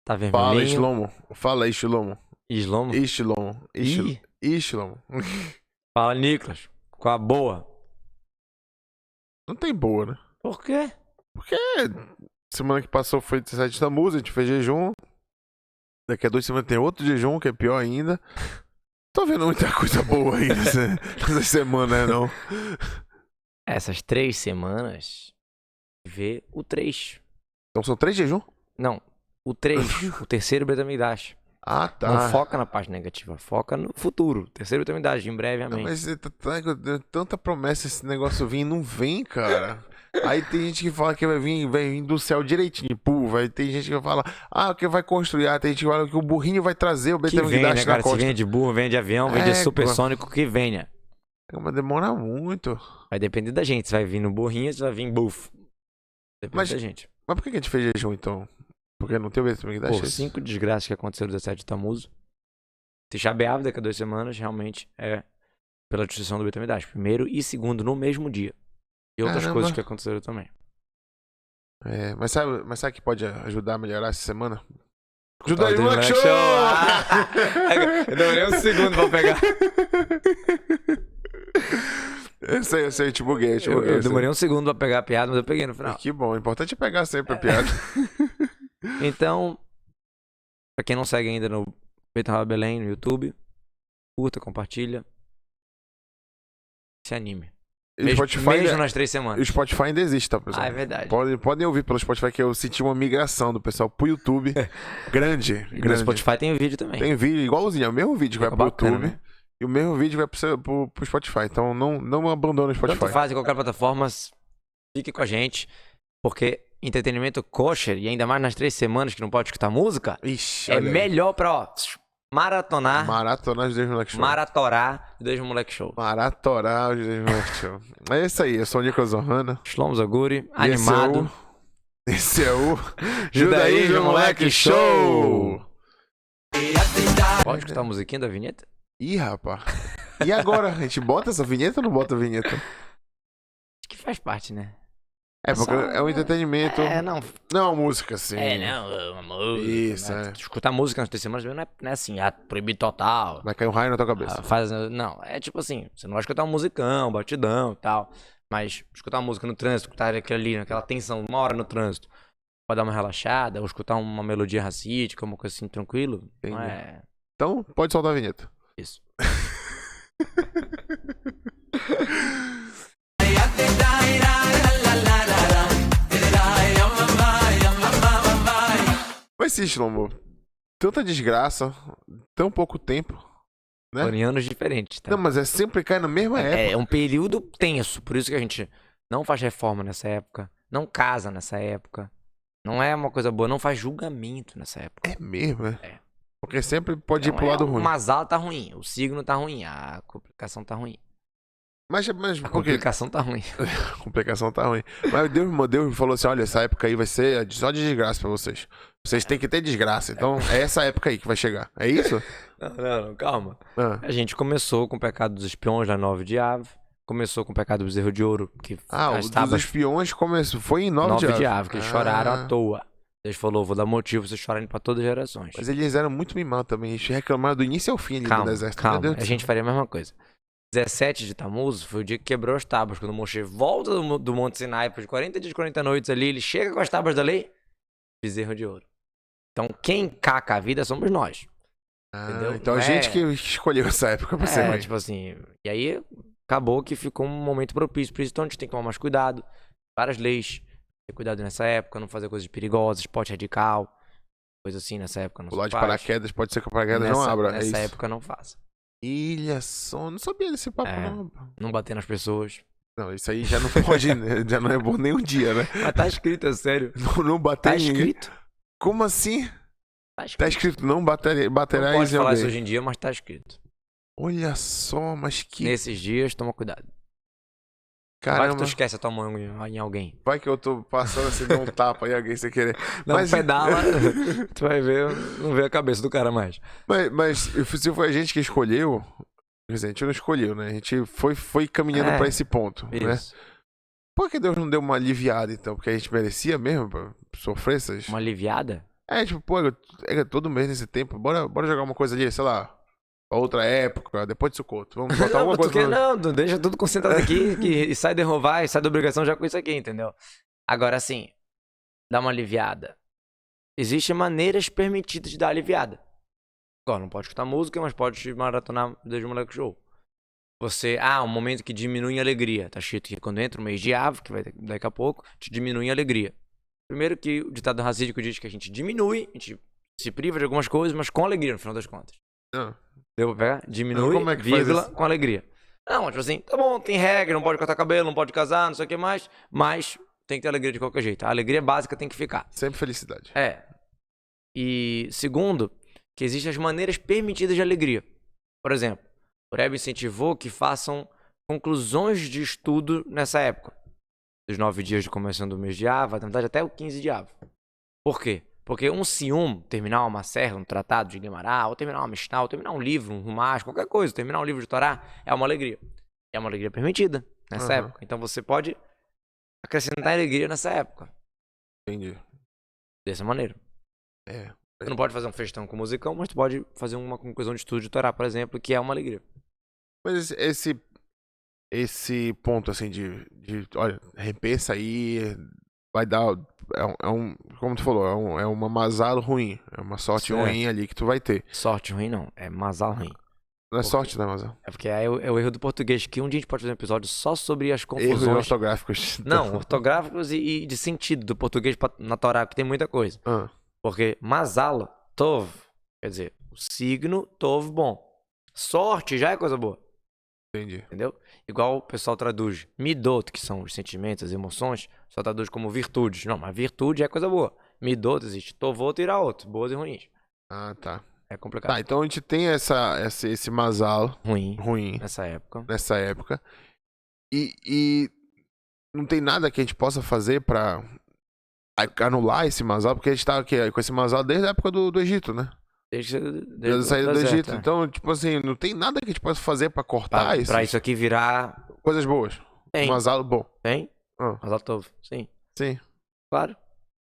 tá Fala, vermelhinho. Shlomo. Fala aí, Shlomo. Shlomo? Shlomo. Shlomo. Fala, Nicolas. Qual a boa? Não tem boa, né? Por quê? Porque semana que passou foi 17 da música, a gente fez jejum. Daqui a 2 semanas tem outro jejum, que é pior ainda. Tô vendo muita coisa boa aí nessa semana, não. Essas 3 semanas, vê o 3. Então são 3 jejum? Não, o 3. O terceiro Betamigdash. Ah, tá. Não foca na parte negativa, foca no futuro. Terceiro Betamigdash, em breve, amém. Mas tanta promessa esse negócio vir e não vem, cara. Aí tem gente que fala que vai vir do céu direitinho, pô. Tem gente que fala, que vai construir. Tem gente que fala que o burrinho vai trazer o Que venha, Betamigdash né, na cara? Se costa. vem de burro, vem de avião, vem de supersônico, que venha. Mas demora muito. Vai depender da gente. Se vai vir no burrinho, se vai vir em buff. Depende da gente. Mas por que a gente fez jejum, então? Porque não tem o Betamigdash? Por 5 desgraças que aconteceram no 17 de Tammuz. Tisha B'Av, daqui a 2 semanas, realmente é pela destruição do Betamigdash. Primeiro e segundo, no mesmo dia. E outras coisas que aconteceram também. Mas sabe que pode ajudar a melhorar essa semana? Ajuda aí, o Moleque Show! Eu demorei um segundo pra pegar. Eu sei, eu te buguei. Eu demorei um segundo pra pegar a piada, mas eu peguei no final. Que bom, o importante é pegar sempre a piada. Então, pra quem não segue ainda no Beit Hall Belém, no YouTube, curta, compartilha. Se anime. Mesmo nas 3 semanas. O Spotify ainda existe, tá, pessoal? É verdade. Podem ouvir pelo Spotify, que eu senti uma migração do pessoal pro YouTube. grande. No Spotify tem vídeo também. Tem vídeo igualzinho, é o mesmo vídeo que vai pro bacana, YouTube. né? E o mesmo vídeo vai pro Spotify. Então não abandona o Spotify. Tanto faz em qualquer plataforma, fique com a gente. Porque entretenimento kosher, e ainda mais nas 3 semanas que não pode escutar música, Ixi, é melhor pra maratonar. Maratonar os Dois Moleque Show. Maratorar os Dois Moleque Show. Maratorar os Dois Moleque Show. É isso aí, eu sou o Nicolas Ohana. Shlomo Zaguri, animado. Esse é o Judaísmo Moleque Show! Pode escutar a musiquinha da vinheta? Ih, rapaz. E agora? A gente bota essa vinheta ou não bota a vinheta? Acho que faz parte, né? É, porque é um entretenimento. Não. Não, música, sim. Uma música. Isso, né? Escutar música nas 3 semanas não é assim, proibido total. Vai cair um raio na tua cabeça. Não, é tipo assim, você não vai escutar um musicão, batidão e tal. Mas escutar uma música no trânsito, escutar aquilo ali, aquela tensão, 1 hora no trânsito, pode dar uma relaxada, ou escutar uma melodia racídica, uma coisa assim, tranquilo. Entendi. Não é... Então, pode soltar a vinheta. Isso. Mas sim, Shlomo, tanta desgraça, tão pouco tempo, né? Foram em anos diferentes, tá? Não, mas sempre cai na mesma época. É um período tenso, por isso que a gente não faz reforma nessa época, não casa nessa época, não é uma coisa boa, não faz julgamento nessa época. É mesmo, né? É. Porque sempre pode ir pro lado ruim. O Mazal tá ruim, o signo tá ruim, a complicação tá ruim. Mas A por quê? complicação tá ruim. A complicação tá ruim. Mas Deus me falou assim, olha, essa época aí vai ser só de desgraça pra vocês. Vocês têm que ter desgraça. Então, é essa época aí que vai chegar. É isso? Não, calma. Ah. A gente começou com o pecado dos espiões, lá 9 de Av. Começou com o pecado do bezerro de ouro, que Dos espiões começou. Foi em 9 de Av, que eles choraram à toa. Deus falou, vou dar motivo pra vocês chorarem pra todas as gerações. Mas eles eram muito mimados também. Eles reclamaram do início ao fim ali do deserto. Calma, a gente faria a mesma coisa. 17 de Tammuz foi o dia que quebrou as tábuas. Quando Moshe volta do Monte Sinai, depois de 40 dias e 40 noites ali, ele chega com as tábuas da lei, bezerro de ouro. Então quem caca a vida somos nós. Entendeu? Então a gente que escolheu essa época pra ser mais. Tipo assim, e aí acabou que ficou um momento propício. Por isso então a gente tem que tomar mais cuidado. Várias leis. Ter cuidado nessa época, não fazer coisas perigosas, esporte radical, coisa assim nessa época não se Pular faz. de paraquedas, pode ser que o paraquedas não abra. Nessa época não faça. Ilha Só, não sabia desse papo não. Não bater nas pessoas. Não, isso aí já não pode, já não é bom nem um dia, né? Mas tá escrito, é sério. Não bater Tá em ninguém. escrito. Como assim? Tá Tá escrito, não Não baterás pode em falar alguém. isso hoje em dia, mas tá escrito. Olha só, mas que... Nesses dias, toma cuidado. Vai que Caramba, tu esquece a tua mão em alguém. vai que eu tô passando assim, dou um tapa aí, alguém sem querer. Não, Mas- pedala, tu vai ver, não vê a cabeça do cara mais. Mas se foi a gente que escolheu, quer dizer, a gente não escolheu, né? A gente foi caminhando pra esse ponto, né? Isso. Por que Deus não deu uma aliviada, então? Porque a gente merecia mesmo pra sofrer essas... Uma aliviada? Tipo, pô, é todo mês nesse tempo, bora jogar uma coisa ali, sei lá, pra outra época, depois de Sukkot. Vamos botar alguma coisa pra... Não, deixa tudo concentrado aqui e sai da Jeová e sai da obrigação já com isso aqui, entendeu? Agora, assim, dá uma aliviada. Existem maneiras permitidas de dar aliviada. Agora, não pode escutar música, mas pode maratonar desde o Moleque Show. Você, um momento que diminui a alegria. Tá escrito que quando entra o mês de Av, que vai daqui a pouco, te diminui a alegria. Primeiro que o ditado racídico diz que a gente diminui, a gente se priva de algumas coisas, mas com alegria, no final das contas. Deu pra pegar? Diminui, como é que vírgula, faz isso? com alegria. Não, tipo assim, tá bom, tem regra, não pode cortar cabelo, não pode casar, não sei o que mais, mas tem que ter alegria de qualquer jeito. A alegria básica tem que ficar. Sempre felicidade. E segundo, que existem as maneiras permitidas de alegria. Por exemplo, o Rebbe incentivou que façam conclusões de estudo nessa época. Dos 9 dias de começando o mês de Av, na verdade até o 15 de Av. Por quê? Porque um Siyum, terminar uma serra, um tratado de Guimarães, ou terminar uma Mishnah, ou terminar um livro, um Rumash, qualquer coisa, terminar um livro de Torá, é uma alegria. É uma alegria permitida nessa época. Então você pode acrescentar alegria nessa época. Entendi. Dessa maneira. Você não pode fazer um festão com musicão, mas tu pode fazer uma conclusão de estudo de Torá, por exemplo, que é uma alegria. Mas esse ponto, assim, olha, repensa aí, vai dar, como tu falou, é uma mazalo ruim, é uma sorte ruim ali que tu vai ter. Sorte ruim não, é mazal ruim. Não é sorte, né, mazal? É porque é o erro do português, que um dia a gente pode fazer um episódio só sobre as confusões. Erros ortográficos. Não, ortográficos e de sentido do português na Torá, que tem muita coisa. Porque mazal, tov, quer dizer, o signo tov bom. Sorte já é coisa boa. Entendi. Entendeu? Igual o pessoal traduz midot, que são os sentimentos, as emoções, só traduz como virtudes. Não, mas virtude é coisa boa. Midot existe tovot e iraot, boas e ruins. Tá. É complicado. Tá, então a gente tem esse mazal ruim nessa época. E não tem nada que a gente possa fazer pra anular esse mazal, porque a gente tá aqui com esse mazal desde a época do Egito, né? Desde a saída do Egito. Então, tipo assim, não tem nada que a gente possa fazer pra cortar isso. Pra isso aqui virar... Coisas boas. Tem. Mazal bom. Tem? Mazal tov, sim. Sim. Claro.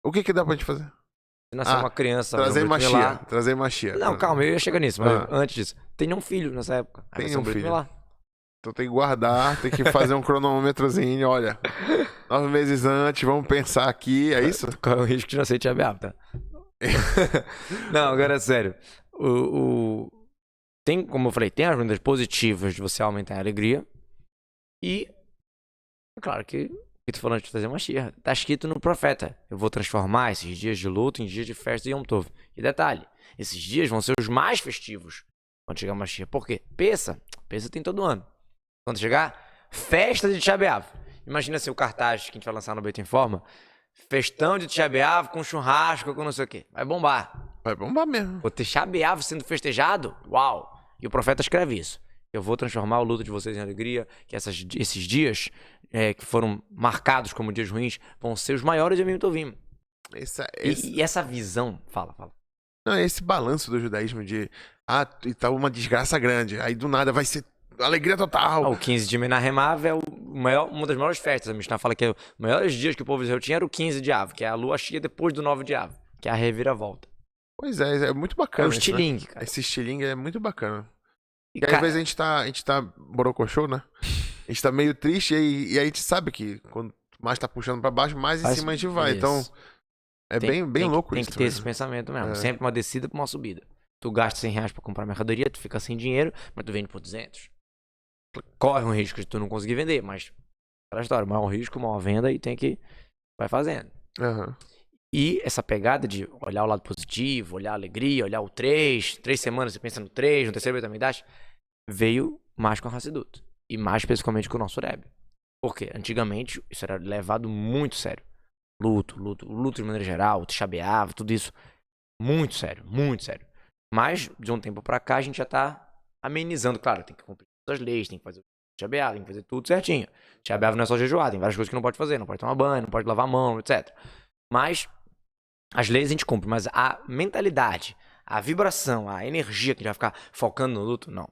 O que dá pra gente fazer? Se nascer uma criança... Trazer Machia. Não, calma, eu ia chegar nisso, mas antes disso. Tem um filho nessa época. Tem um filho. Então tem que guardar, tem que fazer um cronômetrozinho, olha. 9 meses antes, vamos pensar aqui, é isso? Qual é o risco de nascer Tia Beata, tá? Não, agora é sério. Tem, como eu falei, tem as maneiras positivas de você aumentar a alegria. E é claro que tu falando de fazer Mashiach, tá escrito no profeta: eu vou transformar esses dias de luto em dias de festa e Yom Tov. E detalhe, esses dias vão ser os mais festivos quando chegar Mashiach. Por quê? Pessa tem todo ano. Quando chegar, festa de Tisha B'Av. Imagina assim o cartaz que a gente vai lançar no Beit Informa. Festão de Tisha B'Av com churrasco, com não sei o quê. Vai bombar. Vai bombar mesmo. O Tisha B'Av sendo festejado? Uau! E o profeta escreve isso. Eu vou transformar o luto de vocês em alegria, que esses dias que foram marcados como dias ruins vão ser os maiores de Yom Tovim. E essa visão... Fala. Não, é esse balanço do judaísmo de... e tá uma desgraça grande. Aí do nada vai ser alegria total. O 15 de Menahem Av é uma das maiores festas. A Mishnah fala que os maiores dias que o povo de Israel tinha era o 15 de Av, que é a lua cheia depois do 9 de Av, que é a reviravolta. Pois é muito bacana. É o estilingue, né? cara. Esse estilingue é muito bacana. E às vezes a gente tá borocochô, né? A gente tá meio triste e a gente sabe que quando mais tá puxando pra baixo, mais em cima a gente vai. Isso. Então, é bem louco isso. Tem que ter esse pensamento mesmo. Sempre uma descida pra uma subida. Tu gasta R$100 pra comprar mercadoria, tu fica sem dinheiro, mas tu vende por 200. Corre um risco de tu não conseguir vender, mas aquela história, maior risco, maior venda e tem que... Vai fazendo. E essa pegada de olhar o lado positivo, olhar a alegria, olhar o 3 semanas você pensa no 3, no terceiro Betamigdash, veio mais com a Hassidut. E mais especificamente com o nosso Rebbe. Porque antigamente isso era levado muito sério. Luto de maneira geral, Tisha B'Av, tudo isso. Muito sério. Mas de um tempo pra cá a gente já tá amenizando. Claro, tem que cumprir as leis, tem que fazer Tisha B'Av, tem que fazer tudo certinho. Tisha B'Av não é só jejuar, tem várias coisas que não pode fazer. Não pode tomar banho, não pode lavar a mão, etc. Mas as leis a gente cumpre, mas a mentalidade, a vibração, a energia que a gente vai ficar focando no luto, não.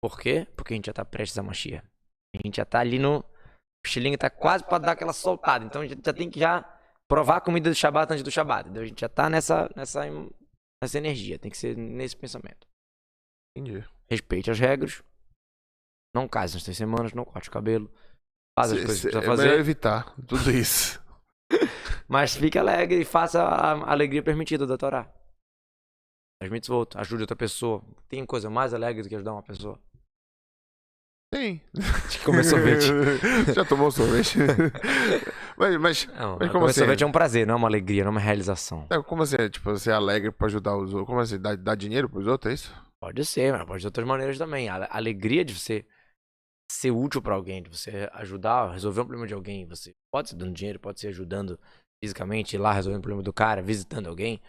Por quê? Porque a gente já tá prestes a Mashiach. A gente já tá ali no... O estilingue tá quase pra dar aquela soltada. Então a gente já tem que provar a comida do Shabat antes do Shabat, entendeu? A gente já tá nessa energia, tem que ser nesse pensamento. Entendi. Respeite as regras, não case nas 3 semanas, não corte o cabelo, faz as coisas que precisa É fazer. melhor evitar tudo isso. Mas fique alegre e faça a alegria permitida da Torá. As mitzvot, ajude outra pessoa. Tem coisa mais alegre do que ajudar uma pessoa? Tem. Comer sorvete. Já tomou sorvete? mas Não, como comer assim? sorvete é um prazer, não é uma alegria, não é uma realização. Como assim? Tipo, você é alegre pra ajudar os outros? Como assim? Dá dinheiro pros outros, é isso? Pode ser, mas pode de outras maneiras também. A alegria de você ser útil pra alguém, de você ajudar, resolver um problema de alguém. Você pode ser dando dinheiro, pode ser ajudando fisicamente, ir lá resolvendo o problema do cara, visitando alguém.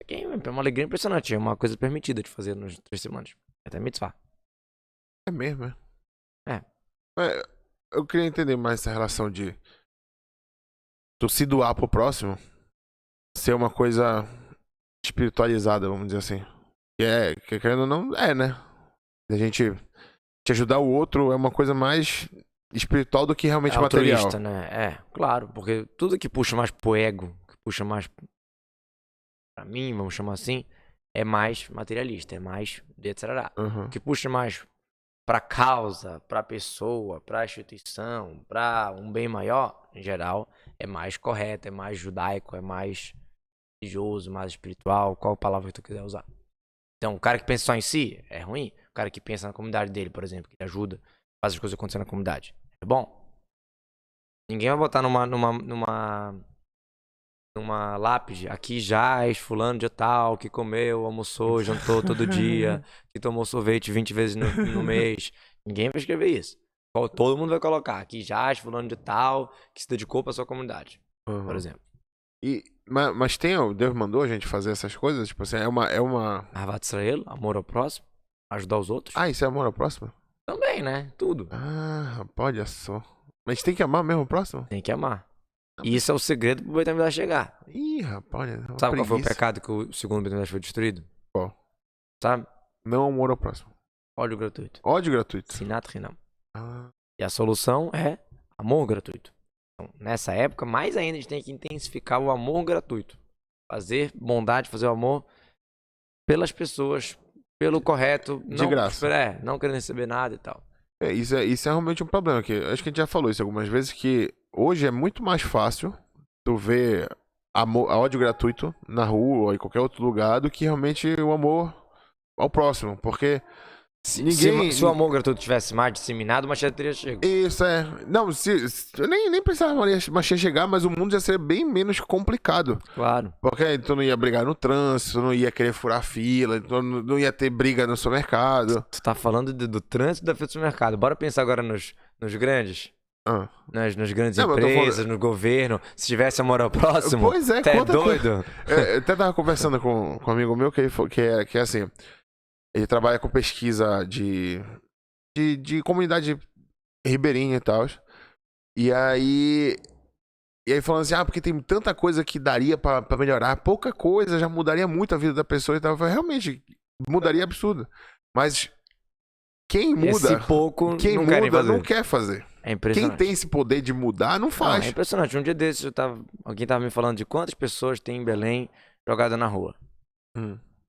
É uma alegria impressionante, é uma coisa permitida de fazer nas 3 semanas. Até mitzvah. É mesmo, é? É. Eu queria entender mais essa relação de tu se doar pro próximo ser uma coisa espiritualizada, vamos dizer assim. Que querendo ou não, né? A gente te ajudar o outro é uma coisa mais espiritual do que realmente material. Altruísta, né? É, claro, porque tudo que puxa mais pro ego, que puxa mais pra mim, vamos chamar assim, é mais materialista, é mais etc. Uhum. O que puxa mais pra causa, pra pessoa, pra instituição, pra um bem maior, em geral, é mais correto, é mais judaico, é mais religioso, mais espiritual, qual palavra que tu quiser usar. Então, o cara que pensa só em si é ruim. O cara que pensa na comunidade dele, por exemplo, que ele ajuda, faz as coisas acontecerem na comunidade, é bom. Ninguém vai botar numa lápide, aqui jaz fulano de tal, que comeu, almoçou, jantou todo dia, que tomou sorvete 20 vezes no mês. Ninguém vai escrever isso. Todo mundo vai colocar, aqui jaz fulano de tal, que se dedicou pra sua comunidade, por exemplo. Mas Deus mandou a gente fazer essas coisas? Tipo assim, é uma... Ahavat Israel, amor ao próximo, ajudar os outros. Ah, isso é amor ao próximo? Também, né? Tudo. Ah, olha só. Mas tem que amar mesmo o próximo? Tem que amar. E isso é o segredo pro Beit HaMikdash chegar. Ih, rapaz, olha. Sabe qual foi o pecado que o segundo Beit HaMikdash foi destruído? Qual? Sabe? Não amor ao próximo. Ódio gratuito. Ódio gratuito. Sinat Hinam. Ah. E a solução é amor gratuito. Então, nessa época, mais ainda a gente tem que intensificar o amor gratuito. Fazer bondade, fazer o amor pelas pessoas, pelo correto. De graça. Não querendo receber nada e tal. Isso é realmente um problema. Que acho que a gente já falou isso algumas vezes, que hoje é muito mais fácil tu ver ódio gratuito na rua ou em qualquer outro lugar do que realmente o amor ao próximo. Porque se o amor gratuito tivesse mais disseminado, o Mashiach teria chegado. Isso é. Não, nem precisava Mashiach chegar, mas o mundo ia ser bem menos complicado. Claro. Porque tu não ia brigar no trânsito, tu não ia querer furar fila, tu não ia ter briga no supermercado. Tu tá falando do trânsito da fila do supermercado. Bora pensar agora nos grandes. Nas grandes empresas, no governo. Se tivesse amor ao próximo. Pois é, é doido. Eu até tava conversando com um amigo meu que é assim. Ele trabalha com pesquisa de comunidade ribeirinha e tal. E aí falando assim, porque tem tanta coisa que daria pra melhorar. Pouca coisa já mudaria muito a vida da pessoa e tal. Realmente, mudaria absurdo. Mas quem muda, não quer fazer. É impressionante. Quem tem esse poder de mudar, não faz. É impressionante. Um dia desses, alguém tava me falando de quantas pessoas tem em Belém jogada na rua.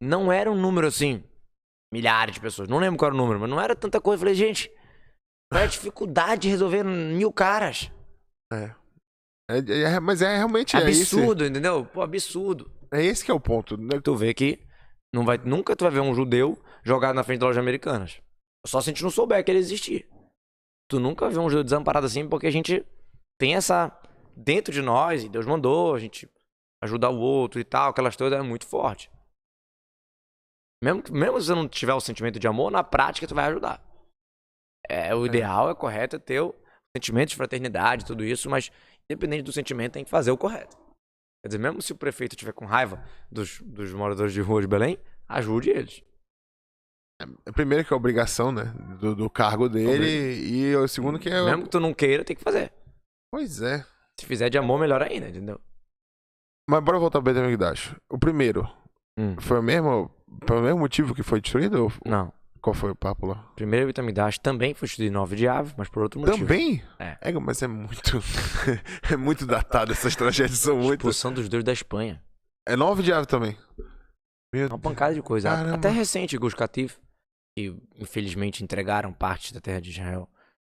Não era um número assim, milhares de pessoas. Não lembro qual era o número, mas não era tanta coisa. Eu falei, gente, qual é a dificuldade de resolver 1000 caras? Mas realmente absurdo, entendeu? Pô, absurdo. É esse que é o ponto. Tu vê que nunca tu vai ver um judeu jogado na frente de lojas americanas. Só se a gente não souber que ele existir. Tu nunca vê um judeu desamparado assim, porque a gente tem essa dentro de nós, e Deus mandou a gente ajudar o outro e tal, aquelas coisas é muito forte. Mesmo se você não tiver o sentimento de amor, na prática tu vai ajudar. O ideal, é correto, é ter o sentimento de fraternidade, tudo isso, mas independente do sentimento, tem que fazer o correto. Quer dizer, mesmo se o prefeito estiver com raiva dos moradores de rua de Belém, ajude eles. Primeiro que é a obrigação, né, do cargo dele, e o segundo que é... Mesmo que tu não queira, tem que fazer. Pois é. Se fizer de amor, melhor ainda, entendeu? Mas bora voltar ao Beit HaMikdash. O primeiro, foi o mesmo motivo que foi destruído? Não. Qual foi o papo lá? Primeiro Beit HaMikdash também foi destruído em 9 de Av, mas por outro motivo. Também? É. Mas é muito... é muito datado, essas tragédias são muito... Expulsão dos judeus da Espanha. É 9 de ave também. Meu Uma pancada de coisa. Caramba. Até recente, Gush Katif, que infelizmente entregaram parte da terra de Israel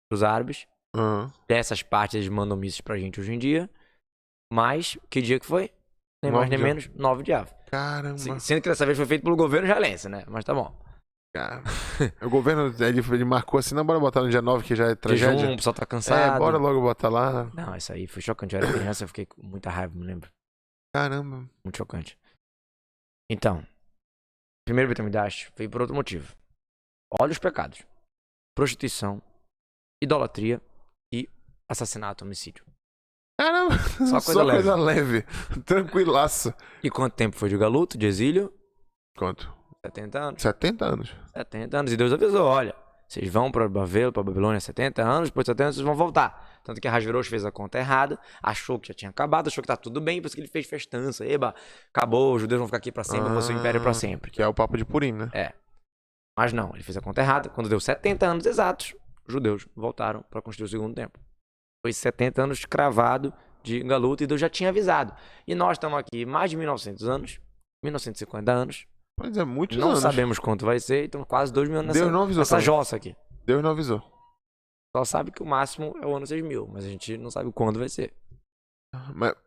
pros árabes. Aham. Dessas partes eles mandam mísseis pra gente hoje em dia. Mas, que dia que foi? Nem 9 mais nem de Av. menos, 9 de Av. Caramba. Sendo que dessa vez foi feito pelo governo israelense, né? Mas tá bom. Cara. O governo, ele marcou assim, não, bora botar no dia 9, que já é tragédia. Jejum, o pessoal tá cansado. Bora logo botar lá. Não, isso aí foi chocante. Eu era criança, eu fiquei com muita raiva, me lembro. Caramba. Muito chocante. Então, primeiro Beit HaMikdash veio por outro motivo. Olha os pecados. Prostituição, idolatria e assassinato, homicídio. Caramba. Só coisa leve. Coisa leve. Tranquilaço. E quanto tempo foi de galuto, de exílio? Quanto? 70 anos. 70 anos. 70 anos. E Deus avisou, olha, vocês vão para Babel, para Babilônia 70 anos, depois de 70 anos vocês vão voltar. Tanto que Ahasverosh fez a conta errada, achou que já tinha acabado, achou que tá tudo bem, por isso que ele fez festança. Eba, acabou, os judeus vão ficar aqui para sempre, vão ser o império para sempre. Que é o papo de Purim, né? É. Mas não, ele fez a conta errada. Quando deu 70 anos exatos, os judeus voltaram para construir o segundo templo. Foi 70 anos cravado de galuto e Deus já tinha avisado. E nós estamos aqui mais de 1900 anos, 1950 anos. Pois é, muitos Não anos. sabemos quanto vai ser, então quase 2 mil anos Deus não avisou nessa também. jossa aqui. Deus não avisou. Só sabe que o máximo é o ano 6000, mas a gente não sabe quando vai ser.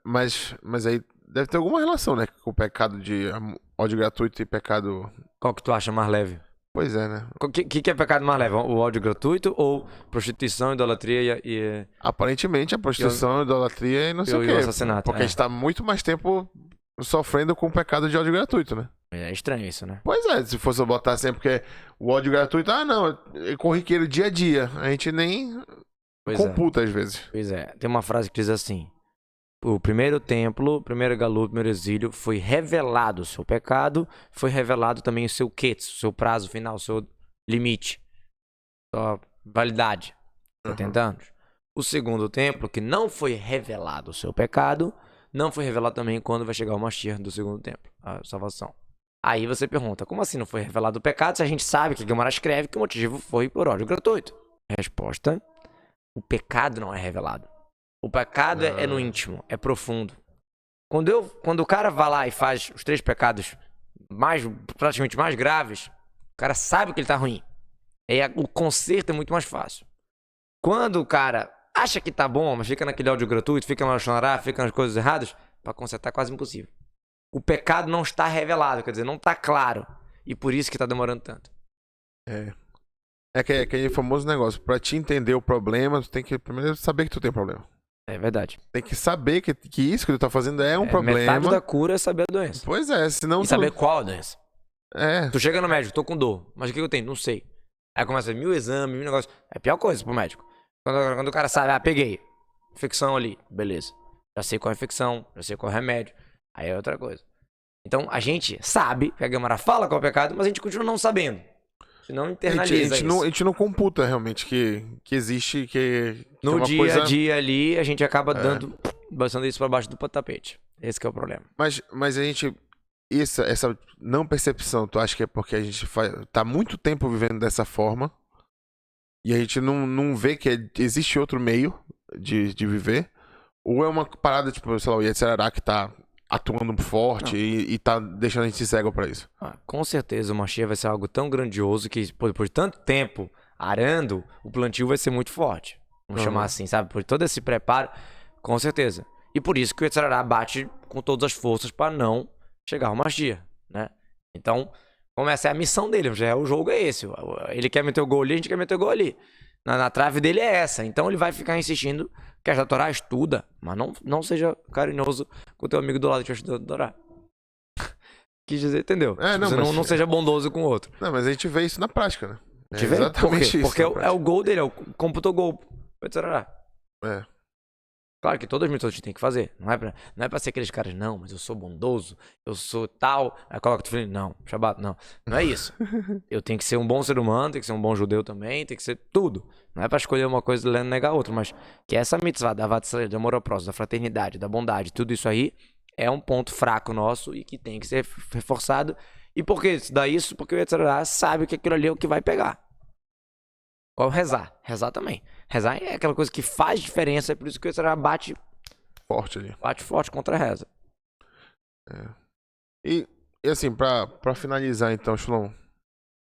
Mas aí deve ter alguma relação, né? Com o pecado de ódio gratuito e pecado... Qual que tu acha mais leve? Pois é, né? O que é pecado mais leve? O ódio gratuito ou prostituição, idolatria e Aparentemente a prostituição, a idolatria e não sei o o quê. assassinato? Porque a gente tá muito mais tempo sofrendo com o pecado de ódio gratuito, né? É estranho isso, né? Pois é, se fosse eu botar sempre porque o ódio gratuito, não, é corriqueiro dia a dia. A gente nem Pois é. computa às vezes. Pois é. Tem uma frase que diz assim: o primeiro templo, o primeiro galuto, o primeiro exílio, foi revelado o seu pecado, foi revelado também o seu ketz, o seu prazo final, o seu limite, sua validade, 70 anos. O segundo templo, que não foi revelado o seu pecado, não foi revelado também quando vai chegar o Mashiach do segundo templo, a salvação. Aí você pergunta, como assim não foi revelado o pecado se a gente sabe que Gemara escreve que o motivo foi por ódio gratuito? Resposta: o pecado não é revelado. O pecado é no íntimo, é profundo. Quando o cara vai lá e faz os 3 pecados praticamente mais graves, o cara sabe que ele tá ruim. O conserto é muito mais fácil. Quando o cara acha que tá bom, mas fica naquele ódio gratuito, fica na Lashon, fica nas coisas erradas, pra consertar é quase impossível. O pecado não está revelado, quer dizer, não tá claro. E por isso que tá demorando tanto. É aquele famoso negócio. Pra te entender o problema, tu tem que primeiro saber que tu tem problema. É verdade. Tem que saber que isso que tu tá fazendo é um problema. Metade da cura é saber a doença. Pois é, senão E saber qual a doença. É. Tu chega no médico, tô com dor, mas o que eu tenho? Não sei. Aí começa 1000 exames, 1000 negócios. É a pior coisa pro médico. Quando o cara sabe, peguei. Infecção ali, beleza. Já sei qual é a infecção, já sei qual é o remédio. Aí é outra coisa. Então a gente sabe que a Gemara fala qual é o pecado, mas a gente continua não sabendo. A gente não internaliza isso. A gente não computa realmente que existe, que No é uma dia coisa... a dia ali, a gente acaba bastando isso pra baixo do tapete. Esse que é o problema. Mas a gente... Essa não percepção, tu acha que é porque a gente tá muito tempo vivendo dessa forma e a gente não vê que existe outro meio de viver? Ou é uma parada, tipo, sei lá, o Yetzirará que tá atuando forte e tá deixando a gente cego pra isso? Com certeza o Mashiach vai ser algo tão grandioso que depois de tanto tempo arando, o plantio vai ser muito forte. Vamos chamar assim, sabe? Por todo esse preparo, com certeza. E por isso que o Yetzirará bate com todas as forças pra não chegar ao Mashiach, né? Então, como essa é a missão dele, já o jogo é esse. Ele quer meter o gol ali, a gente quer meter o gol ali. Na trave dele é essa. Então ele vai ficar insistindo que a Torá estuda, mas não seja carinhoso com o teu amigo do lado que vai estudar a Torá. Quis dizer, entendeu? Você não seja bondoso com o outro. Não, mas a gente vê isso na prática, né? A gente vê? Exatamente isso. Porque é o gol dele, é o computou gol. É. Claro que todas as missões a gente tem que fazer. Não é pra ser aqueles caras, não, mas eu sou bondoso, eu sou tal. Aí coloca tu falando, não, Shabbat, não. Não é isso. Eu tenho que ser um bom ser humano, tenho que ser um bom judeu também, tem que ser tudo. Não é pra escolher uma coisa e negar a outra, mas que essa mitzvah da vatzlah, do amor ao próximo, da fraternidade, da bondade, tudo isso aí é um ponto fraco nosso e que tem que ser reforçado. E por que se dá isso? Porque o Yetzirah sabe que aquilo ali é o que vai pegar. Ou rezar. Rezar também. Rezar é aquela coisa que faz diferença, é por isso que o Yetzirah bate Forte ali. forte contra a reza. E assim, pra finalizar então, Shulon,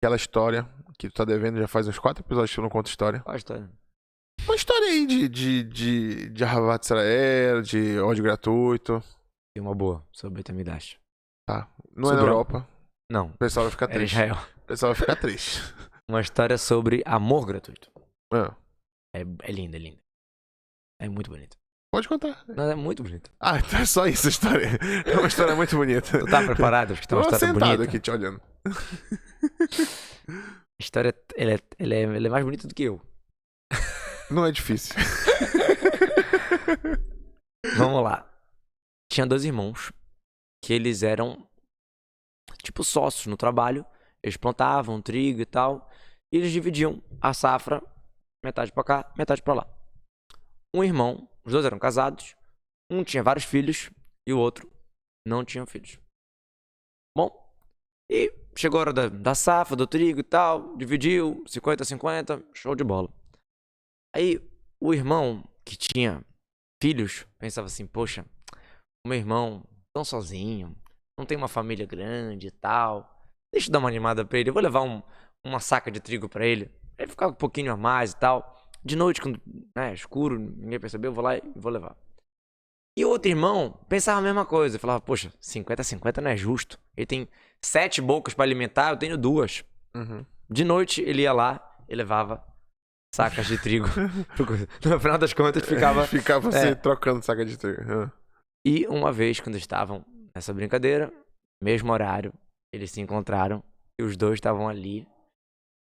aquela história que tu tá devendo já faz uns 4 episódios que tu não conta história. Qual a história? Uma história aí de Ahavat Israel, de ódio gratuito. Tem uma boa sobre Beit HaMikdash. Tá. Não é na Sobre- Europa. Não, O pessoal vai ficar era triste. Israel. O pessoal vai ficar triste. Uma história sobre amor gratuito. Ah, É linda, é linda. É muito bonita. pode contar. Não, é muito bonita. Ah, então é só isso a história. É uma história muito bonita. Tu tá preparado? Acho que tá Tô uma história sentado bonita. aqui te olhando. A história, ela é mais bonita do que eu. Não é difícil. Vamos lá. Tinha 2 irmãos que eles eram tipo sócios no trabalho. Eles plantavam trigo e tal. E eles dividiam a safra, metade pra cá, metade pra lá. Um irmão, os 2 eram casados. Um tinha vários filhos e o outro não tinha filhos. Bom, e chegou a hora da safra, do trigo e tal. Dividiu, 50-50, show de bola. Aí o irmão que tinha filhos pensava assim, poxa, o meu irmão tão sozinho, não tem uma família grande e tal. Deixa eu dar uma animada pra ele, eu vou levar uma saca de trigo pra ele. Ele ficar um pouquinho a mais e tal. De noite, quando é escuro, ninguém percebeu, eu vou lá e vou levar. E o outro irmão pensava a mesma coisa, falava, poxa, 50-50 não é justo. Ele tem 7 bocas pra alimentar, eu tenho 2. Uhum. De noite ele ia lá e levava sacas de trigo. No final das contas ficava. Ficava você trocando saca de trigo. Ah. E uma vez, quando estavam nessa brincadeira, mesmo horário, eles se encontraram e os 2 estavam ali.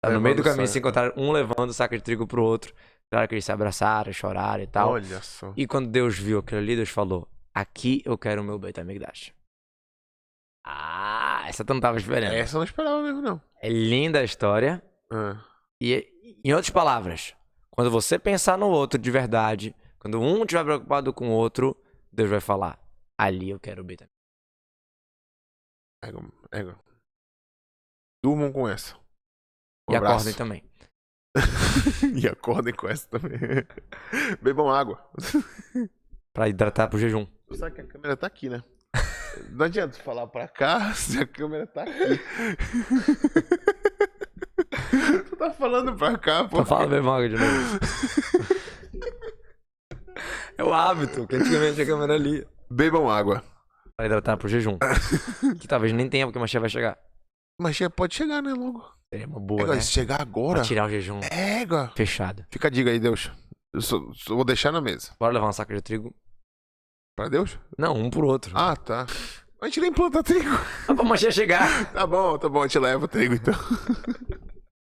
No meio do Levando caminho saca. se encontraram, um levando saca de trigo pro outro. Claro que eles se abraçaram, choraram e tal. Olha só. E quando Deus viu aquilo ali, Deus falou: aqui eu quero o meu Beit HaMikdash. Ah, essa tu não tava esperando. Essa eu não esperava mesmo, não. É linda a história. Ah. E, em outras palavras, quando você pensar no outro de verdade, quando um estiver preocupado com o outro, Deus vai falar: ali eu quero o Beit HaMikdash. Ego. Durmam com essa. Um E abraço. acordem também. E acordem com essa também. Bebam água. Pra hidratar pro jejum. Tu sabe que a câmera tá aqui, né? Não adianta tu falar pra cá se a câmera tá aqui. Tu tá falando pra cá, pô. Então fala bebam água de novo. É o hábito, que antigamente a câmera ali. Bebam água. Pra hidratar pro jejum. Que talvez nem tenha, porque a Mashiach vai chegar. Mas pode chegar, né, logo? Seria uma boa, Égua, né? se chegar agora. Pra tirar o jejum Égua. fechado. Fica a dica aí, Deus. Eu só vou deixar na mesa. Bora levar uma saca de trigo? Pra Deus? Não, um pro outro. Ah, tá. A gente nem planta trigo. Pra Mashiach chegar. Tá bom, a gente leva o trigo então.